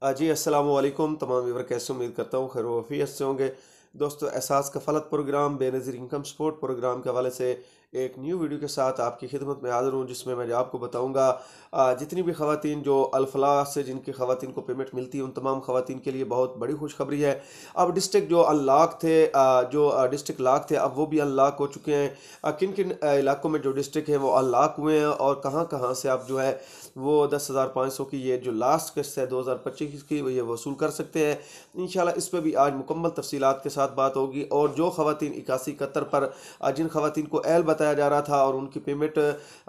जी अस्सलाम वालेकुम तमाम व्यूअर, कैसे उम्मीद करता हूँ खैर वफ़ीयत से होंगे। दोस्तों, Ehsaas Kafalat programme Benazir income support programme के हवाले से एक न्यू वीडियो के साथ आपकी खिदमत में हाज़िर हूँ, जिसमें मैं आपको बताऊँगा जितनी भी ख़वातीन जो अल-फलाह से जिनकी ख़वातीन को पेमेंट मिलती है, उन तमाम ख़वातीन के लिए बहुत बड़ी खुशखबरी है। अब डिस्ट्रिक्ट जो अनलॉक थे, जो डिस्ट्रिक्ट लॉक थे, अब वो भी अनलॉक हो चुके हैं। किन किन इलाकों में जो डिस्ट्रिक्ट हैं वो अनलॉक हुए हैं और कहाँ कहाँ से आप जो है वो 10,500 की ये जो लास्ट किस्त है 2025 की, वो ये वसूल कर सकते हैं। इंशाल्लाह इस पर भी आज मुकम्मल तफसीलात के साथ बात होगी। और जो ख़वातीन 8171 पर जिन ख़वातीन को एल बताया जा रहा था और उनकी पेमेंट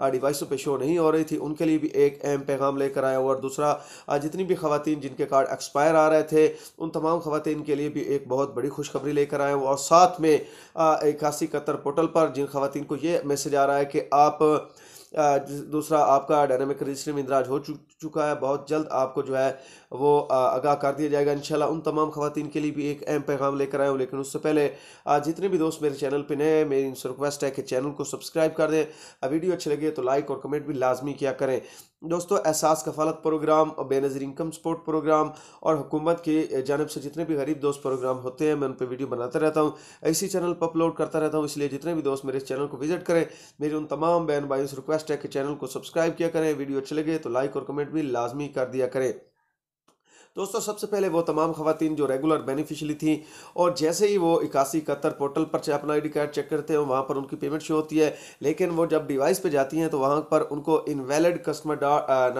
डिवाइसों पे शो नहीं हो रही थी, उनके लिए भी एक अहम पैगाम लेकर आया। और दूसरा, जितनी भी ख़वातीन जिनके कार्ड एक्सपायर आ रहे थे, उन तमाम ख़वातीन के लिए भी एक बहुत बड़ी खुशखबरी लेकर आए। और साथ में 8171 पोर्टल पर जिन ख़वातीन को ये मैसेज आ रहा है कि आप दूसरा आपका डायनामिक रजिस्टर इंदराज हो चुका है, बहुत जल्द आपको जो है वो आगाह कर दिया जाएगा इंशाल्लाह। उन तमाम ख़वातीन के लिए भी एक अहम पैगाम लेकर आया हूँ। लेकिन उससे पहले जितने भी दोस्त मेरे चैनल पे नए हैं, मेरी इनसे रिक्वेस्ट है कि चैनल को सब्सक्राइब कर दें। वीडियो अच्छी लगे तो लाइक और कमेंट भी लाजमी किया करें। दोस्तों, एहसास कफ़ालत प्रोग्राम और बेनज़ीर इनकम सपोर्ट प्रोग्राम और हुकूमत की जानब से जितने भी गरीब दोस्त प्रोग्राम होते हैं, मैं उन पर वीडियो बनाता रहता हूँ, इसी चैनल पर अपलोड करता रहता हूँ। इसलिए जितने भी दोस्त मेरे इस चैनल को विजिट करें, मेरी उन तमाम बहन भाइयों से रिक्वेस्ट है कि चैनल को सब्सक्राइब किया करें। वीडियो अच्छे लगे तो लाइक और कमेंट भी लाजमी कर दिया करें। दोस्तों, सबसे पहले वो तमाम ख़वातीन जो रेगुलर बेनिफिशली थी और जैसे ही वो 8171 पोर्टल पर अपना आई डी कार्ड चेक करते हैं, वहाँ पर उनकी पेमेंट शो होती है। लेकिन वो जब डिवाइस पे जाती हैं तो वहाँ पर उनको invalid customer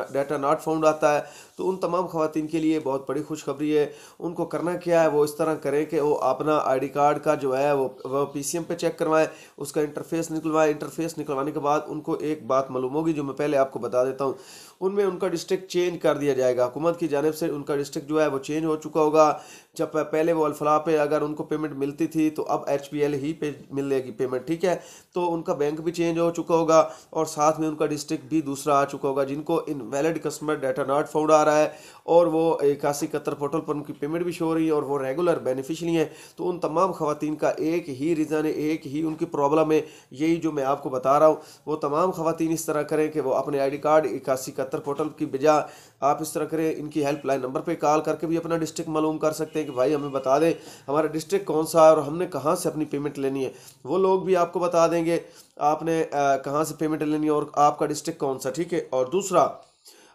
data not found आता है। तो उन तमाम ख़वातीन के लिए बहुत बड़ी खुशखबरी है। उनको करना क्या है, वो इस तरह करें कि वो अपना आई डी कार्ड का जो है वो PCM पे चेक करवाएं, उसका इंटरफेस निकलवाएं। इंटरफेस निकलवाने के बाद उनको एक बात मालूम होगी जो मैं पहले आपको बता देता हूँ। उनमें उनका डिस्ट्रिक्ट चेंज कर दिया जाएगा। हुकूमत की जानिब से उनका डिस्ट्रिक्ट जो है वो चेंज हो चुका होगा। जब पहले वो अल्फलाह पे अगर उनको पेमेंट मिलती थी तो अब HPL ही पे मिलेगी पेमेंट, ठीक है। तो उनका बैंक भी चेंज हो चुका होगा और साथ में उनका डिस्ट्रिक्ट भी दूसरा आ चुका होगा। जिनको invalid customer data not found आ रहा है और वो 8171 पोर्टल पर उनकी पेमेंट भी शो हो रही है और वो रेगुलर बेनिफिशरी हैं, तो उन तमाम ख़वातीन का एक ही रीज़न है, एक ही उनकी प्रॉब्लम है, यही जो मैं आपको बता रहा हूँ। वो तमाम ख़वातीन इस तरह करें कि वो अपने ID कार्ड 8171 पोर्टल की बजाय आप इस तरह करें, इनकी हेल्पलाइन नंबर पे कॉल करके भी अपना डिस्ट्रिक्ट मालूम कर सकते हैं कि भाई हमें बता दें हमारा डिस्ट्रिक्ट कौन सा है और हमने कहाँ से अपनी पेमेंट लेनी है। वो लोग भी आपको बता देंगे आपने कहाँ से पेमेंट लेनी है और आपका डिस्ट्रिक्ट कौन सा, ठीक है। और दूसरा,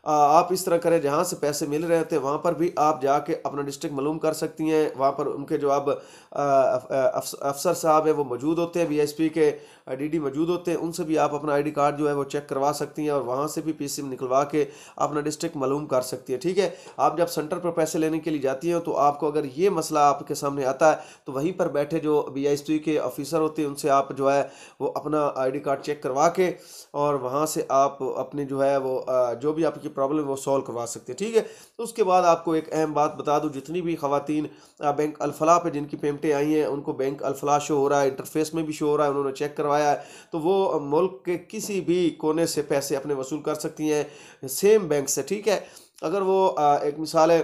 आप इस तरह करें, जहाँ से पैसे मिल रहे थे वहाँ पर भी आप जाके अपना डिस्ट्रिक्ट मालूम कर सकती हैं। वहाँ पर उनके जो अब अफसर साहब है वो मौजूद होते हैं, BSP के DD मौजूद होते हैं, उनसे भी आप अपना ID कार्ड जो है वो चेक करवा सकती हैं और वहाँ से भी PCM निकलवा के अपना डिस्ट्रिक्ट मालूम कर सकती है, ठीक है। आप जब सेंटर पर पैसे लेने के लिए जाती हैं तो आपको अगर ये मसला आपके सामने आता है तो वहीं पर बैठे जो BSP के ऑफिसर होते हैं उनसे आप जो है वो अपना ID कार्ड चेक करवा के और वहाँ से आप अपनी जो है वो जो भी आपकी प्रॉब्लम है वो सॉल्व करवा सकते हैं, ठीक है। तो उसके बाद आपको एक अहम बात बता दूं, जितनी भी ख़वातीन बैंक अल-फलाह पे जिनकी पेमेंटें आई हैं उनको बैंक अल-फलाह शो हो रहा है, इंटरफेस में भी शो हो रहा है, उन्होंने चेक करवाया है, तो वो मुल्क के किसी भी कोने से पैसे अपने वसूल कर सकती हैं सेम बैंक से, ठीक है। अगर वो एक मिसाल है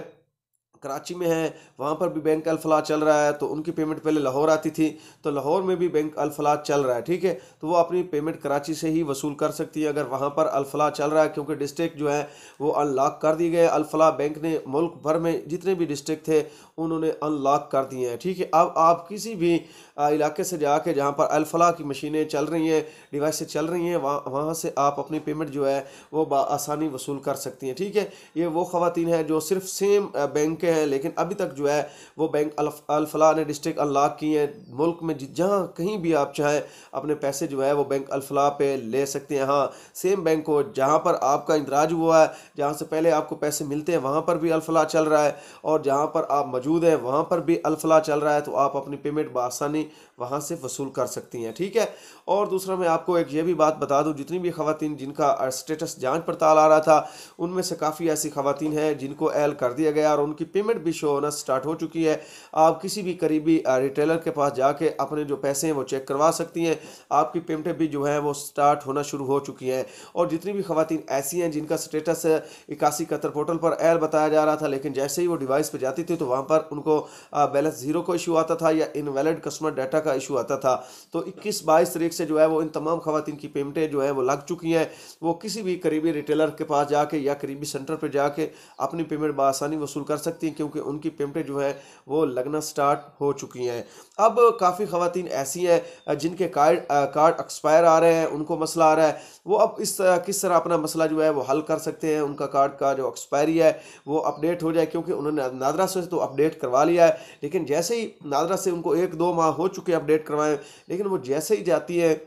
कराची में है, वहाँ पर भी बैंक अल-फलाह चल रहा है, तो उनकी पेमेंट पहले लाहौर आती थी, तो लाहौर में भी बैंक अल-फलाह चल रहा है, ठीक है। तो वो अपनी पेमेंट कराची से ही वसूल कर सकती है अगर वहाँ पर अल-फलाह चल रहा है, क्योंकि डिस्ट्रिक्ट जो है वो अनलॉक कर दिए गए। अल-फलाह बैंक ने मुल्क भर में जितने भी डिस्ट्रिक्ट थे उन्होंने अनलॉक कर दिए हैं, ठीक है। अब आप किसी भी इलाके से जाके जहाँ पर अल-फलाह की मशीनें चल रही हैं, डिवाइसें चल रही हैं, वहाँ से आप अपनी पेमेंट जो है वो आसानी वसूल कर सकती हैं, ठीक है। ये वो ख़वातीन हैं जो सिर्फ सेम बैंक के हैं, लेकिन अभी तक जो है वो बैंक अल-फलाह ने डिस्ट्रिक्ट अनलॉक किए हैं। मुल्क में जहाँ कहीं भी आप चाहें अपने पैसे जो है वो बैंक अल-फलाह पे ले सकते हैं। हाँ, सेम बैंक को जहाँ पर आपका इंदराज हुआ है, जहाँ से पहले आपको पैसे मिलते हैं वहाँ पर भी अल-फलाह चल रहा है और जहाँ पर आप मौजूद हैं वहाँ पर भी अल-फलाह चल रहा है, तो आप अपनी पेमेंट बआसानी वहाँ से वसूल कर सकती हैं, ठीक है। और दूसरा, मैं आपको एक ये भी बात बता दूँ, जितनी भी ख़वातीन जिनका स्टेटस जाँच पड़ताल आ रहा था, उनमें से काफ़ी ऐसी ख़वातीन हैं जिनको एल कर दिया गया और उनकी पेमेंट भी शो होना स्टार्ट हो चुकी है। आप किसी भी करीबी रिटेलर के पास जाके अपने जो पैसे हैं वो चेक करवा सकती हैं। आपकी पेमेंटें भी जो है वो स्टार्ट होना शुरू हो चुकी हैं। और जितनी भी खवातीन ऐसी हैं जिनका स्टेटस 81 कतर पोर्टल पर एल बताया जा रहा था, लेकिन जैसे ही वो डिवाइस पर जाती थी तो वहाँ पर उनको बैलेंस ज़ीरो का इशू आता था या इनवैलिड कस्टमर डाटा का इशू आता था। तो 21-22 तारीख से जो है वो इन तमाम खवातीन की पेमेंटें जो है वो लग चुकी हैं। वो किसी भी करीबी रिटेलर के पास जाके या करीबी सेंटर पर जाके अपनी पेमेंट बआसानी वसूल कर सकती हैं, क्योंकि उनकी पेमेंटें जो है वो लगना स्टार्ट हो चुकी हैं। अब काफ़ी खवातीन ऐसी हैं जिनके कार्ड एक्सपायर आ रहे हैं, उनको मसला आ रहा है, वो अब किस तरह अपना मसला जो है वो हल कर सकते हैं। उनका कार्ड का जो एक्सपायरी है वो अपडेट हो जाए, क्योंकि उन्होंने नादरा से तो अपडेट करवा लिया है, लेकिन जैसे ही नादरा से उनको 1-2 माह हो चुके अपडेट करवाएं, लेकिन वो जैसे ही जाती है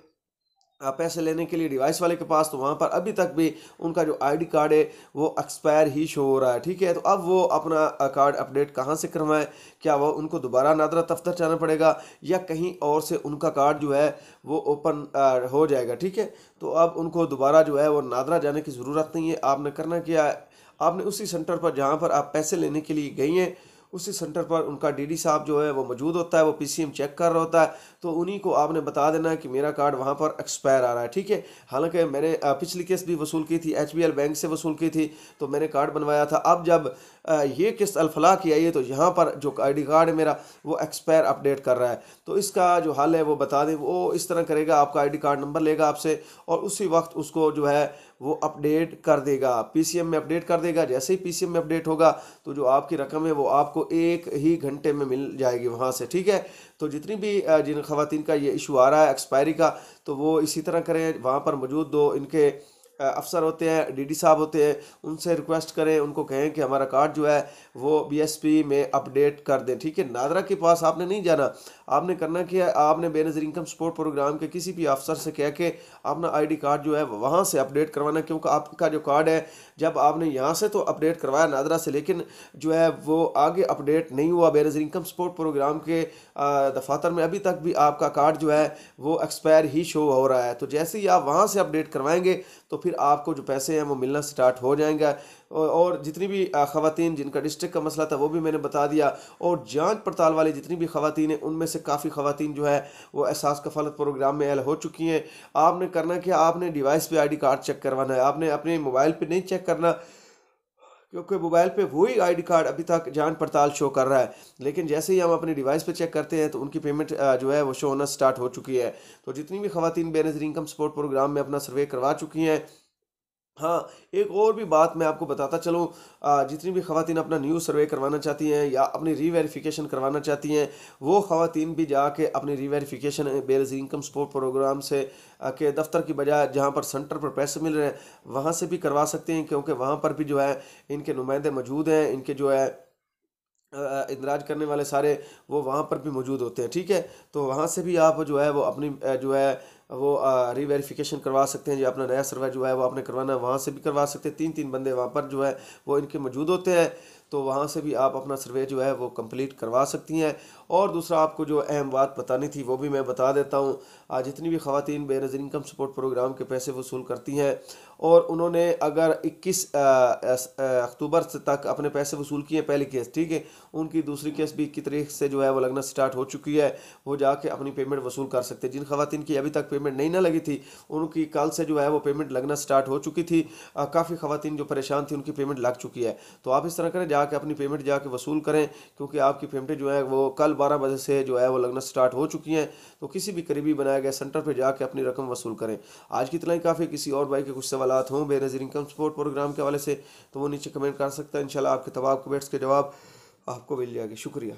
पैसे लेने के लिए डिवाइस वाले के पास, तो वहाँ पर अभी तक भी उनका जो आईडी कार्ड है वो एक्सपायर ही शो हो रहा है। ठीक है, तो अब वो अपना कार्ड अपडेट कहाँ से करवाएं? क्या वो उनको दोबारा नादरा दफ्तर जाना पड़ेगा या कहीं और से उनका कार्ड जो है वो ओपन हो जाएगा? ठीक है, तो अब उनको दोबारा जो है वो नादरा जाने की ज़रूरत नहीं है। आपने करना क्या है, आपने उसी सेंटर पर जहाँ पर आप पैसे लेने के लिए गई हैं, उसी सेंटर पर उनका डीडी साहब जो है वो मौजूद होता है, वो पीसीएम चेक कर रहा होता है, तो उन्हीं को आपने बता देना है कि मेरा कार्ड वहाँ पर एक्सपायर आ रहा है। ठीक है, हालांकि मैंने पिछली किस्त भी वसूल की थी, एचबीएल बैंक से वसूल की थी, तो मैंने कार्ड बनवाया था। अब जब ये किस्त अल्फला की आई है तो यहाँ पर जो आईडी कार्ड है मेरा वो एक्सपायर अपडेट कर रहा है, तो इसका जो हल है वो बता दें। वो इस तरह करेगा, आपका आईडी कार्ड नंबर लेगा आपसे और उसी वक्त उसको जो है वो अपडेट कर देगा, पीसीएम में अपडेट कर देगा। जैसे ही पीसीएम में अपडेट होगा तो जो आपकी रकम है वो आपको 1 ही घंटे में मिल जाएगी वहाँ से। ठीक है, तो जितनी भी जिन खवातीन का ये इशू आ रहा है एक्सपायरी का, तो वो इसी तरह करें। वहाँ पर मौजूद 2 इनके अफसर होते हैं, डीडी साहब होते हैं, उनसे रिक्वेस्ट करें, उनको कहें कि हमारा कार्ड जो है वो बीएसपी में अपडेट कर दें। ठीक है, नादरा के पास आपने नहीं जाना, आपने करना क्या है, आपने बेनज़ीर इनकम सपोर्ट प्रोग्राम के किसी भी अफसर से कह के अपना आईडी कार्ड जो है वहाँ से अपडेट करवाना, क्योंकि आपका जो कार्ड है जब आपने यहाँ से तो अपडेट करवाया नादरा से, लेकिन जो है वो आगे अपडेट नहीं हुआ बेनज़ीर इनकम सपोर्ट प्रोग्राम के दफातर में, अभी तक भी आपका कार्ड जो है वो एक्सपायर ही शो हो रहा है। तो जैसे ही आप वहाँ से अपडेट करवाएंगे तो फिर आपको जो पैसे हैं वो मिलना स्टार्ट हो जाएंगे। और जितनी भी खवातीन जिनका डिस्ट्रिक्ट का मसला था वो भी मैंने बता दिया, और जांच पड़ताल वाली जितनी भी खवातीन हैं उनमें से काफ़ी खवातीन जो है वो एहसास कफालत प्रोग्राम में ऐड हो चुकी हैं। आपने करना क्या, आपने डिवाइस पे आईडी कार्ड चेक करवाना है, आपने अपने मोबाइल पे नहीं चेक करना, क्योंकि मोबाइल पे वही आईडी कार्ड अभी तक जांच पड़ताल शो कर रहा है, लेकिन जैसे ही हम अपनी डिवाइस पे चेक करते हैं तो उनकी पेमेंट जो है वो शो होना स्टार्ट हो चुकी है। तो जितनी भी खवातीन बेनज़ीर इनकम सपोर्ट प्रोग्राम में अपना सर्वे करवा चुकी हैं। हाँ, एक और भी बात मैं आपको बताता चलूँ, जितनी भी खवातीन अपना न्यू सर्वे करवाना चाहती हैं या अपनी रीवेरिफिकेशन करवाना चाहती हैं, वो खवातीन भी जाके अपनी reverification Benazir income support programme से के दफ्तर की बजाय जहाँ पर सेंटर पर पैसे मिल रहे हैं वहाँ से भी करवा सकते हैं, क्योंकि वहाँ पर भी जो है इनके नुमाइंदे मौजूद हैं, इनके जो है इंदराज करने वाले सारे वो वहाँ पर भी मौजूद होते हैं। ठीक है, तो वहाँ से भी आप जो है वो अपनी जो है वो रीवेरिफिकेशन करवा सकते हैं। जो अपना नया सर्वे जो है वो आपने करवाना है वहाँ से भी करवा सकते हैं। 3-3 बंदे वहाँ पर जो है वो इनके मौजूद होते हैं, तो वहाँ से भी आप अपना सर्वे जो है वो कंप्लीट करवा सकती हैं। और दूसरा आपको जो अहम बात बतानी थी वो भी मैं बता देता हूँ। जितनी भी खवातीन बेनज़ीर इनकम सपोर्ट प्रोग्राम के पैसे वसूल करती हैं और उन्होंने अगर 21 अक्टूबर तक अपने पैसे वसूल किए पहली केस, ठीक है, उनकी दूसरी केस भी 21 तारीख से जो है वो लगना स्टार्ट हो चुकी है, वो जाके अपनी पेमेंट वसूल कर सकते हैं। जिन खवातीन की अभी तक पेमेंट नहीं ना लगी थी उनकी कल से जो है वो पेमेंट लगना स्टार्ट हो चुकी थी। काफ़ी खवातीन जो परेशान थी उनकी पेमेंट लग चुकी है। तो आप इस तरह करें, जाके अपनी पेमेंट जाके वसूल करें, क्योंकि आपकी पेमेंटें जो है वो कल 12 बजे से जो है वो लगना स्टार्ट हो चुकी हैं। तो किसी भी करीबी बनाए गए सेंटर पर जाके अपनी रकम वसूल करें। आज की इतना ही काफ़ी। किसी और भाई के कुछ सवालात हों बेनज़ीर इनकम सपोर्ट प्रोग्राम के हवाले से तो वो नीचे कमेंट कर सकता है। इंशाल्लाह आपके तमाम कमेंट्स के जवाब आपको मिल जाएंगे। शुक्रिया।